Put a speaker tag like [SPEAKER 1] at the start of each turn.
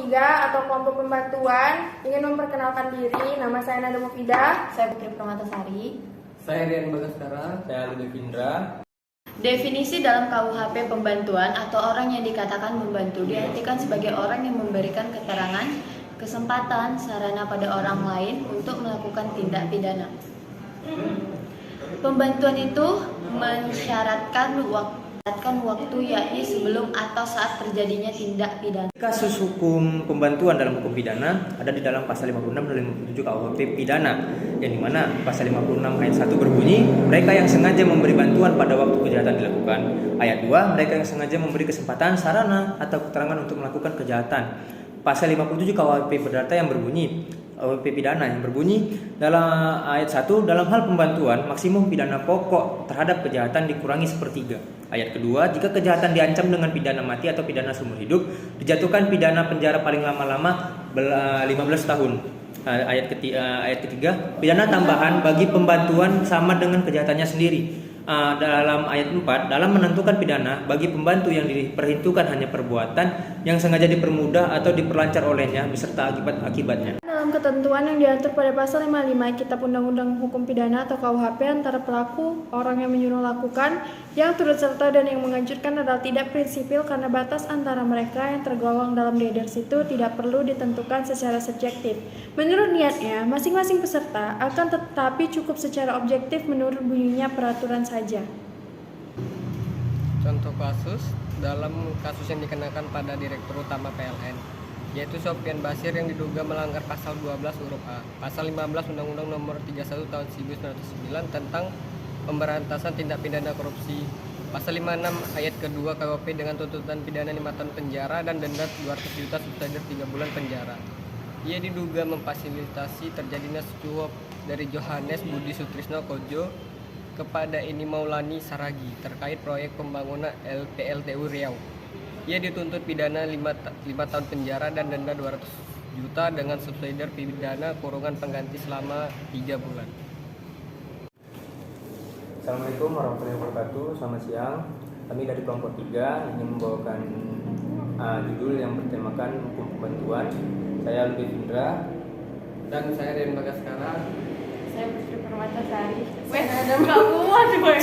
[SPEAKER 1] 3 atau kelompok pembantuan ingin memperkenalkan diri. Nama saya Nada Mufida.
[SPEAKER 2] Saya Putri Permatasari.
[SPEAKER 3] Saya Rian Bagaskara. Saya Aldo Devindra.
[SPEAKER 2] Definisi dalam KUHP pembantuan atau orang yang dikatakan membantu diartikan sebagai orang yang memberikan keterangan, kesempatan, sarana pada orang lain untuk melakukan tindak pidana. Pembantuan itu mensyaratkan waktu yakni sebelum atau saat terjadinya tindak pidana.
[SPEAKER 4] Kasus hukum pembantuan dalam hukum pidana ada di dalam pasal 56 dan 57 KUHP pidana, yang dimana pasal 56 ayat 1 berbunyi, mereka yang sengaja memberi bantuan pada waktu kejahatan dilakukan. Ayat 2, mereka yang sengaja memberi kesempatan, sarana, atau keterangan untuk melakukan kejahatan. Pasal 57 KUHP perdata yang berbunyi, KUHP pidana yang berbunyi dalam ayat 1, dalam hal pembantuan maksimum pidana pokok terhadap kejahatan dikurangi sepertiga. Ayat kedua, jika kejahatan diancam dengan pidana mati atau pidana seumur hidup, dijatuhkan pidana penjara paling lama-lama 15 tahun. Ayat ketiga, pidana tambahan bagi pembantuan sama dengan kejahatannya sendiri. Dalam ayat 4, dalam menentukan pidana bagi pembantu yang diperhitungkan hanya perbuatan yang sengaja dipermudah atau diperlancar olehnya beserta akibat-akibatnya.
[SPEAKER 1] Dalam ketentuan yang diatur pada pasal 55 Kitab Undang-Undang Hukum Pidana atau KUHP, antara pelaku, orang yang menyuruh lakukan, yang turut serta dan yang menganjurkan adalah tidak prinsipil karena batas antara mereka yang tergolong dalam dader situ tidak perlu ditentukan secara subjektif. Menurut niatnya, masing-masing peserta akan tetapi cukup secara objektif menurut bunyinya peraturan saja.
[SPEAKER 3] Contoh kasus dalam kasus yang dikenakan pada Direktur Utama PLN, yaitu Sofian Basir yang diduga melanggar pasal 12 huruf A, pasal 15 Undang-Undang Nomor 31 Tahun 1999 tentang pemberantasan tindak pidana korupsi, pasal 56 ayat kedua KUHP dengan tuntutan pidana 5 tahun penjara dan denda 200 juta subsidi 3 bulan penjara. Ia diduga memfasilitasi terjadinya suap dari Johannes Budi Sutrisno Kojo kepada Eni Maulani Saragi terkait proyek pembangunan PLTU Riau. Ia dituntut pidana 5 tahun penjara dan denda 200 juta dengan subsidi pidana kurungan pengganti selama 3 bulan.
[SPEAKER 4] Assalamualaikum warahmatullahi wabarakatuh. Selamat siang. Kami dari kelompok 3 ingin membawakan judul yang bertemakan hukum pembantuan. Saya Aldo Devindra.
[SPEAKER 3] Dan saya Rian Bagaskara.
[SPEAKER 2] Saya Putri Permatasari.
[SPEAKER 1] Weh, ada nggak kuat gue.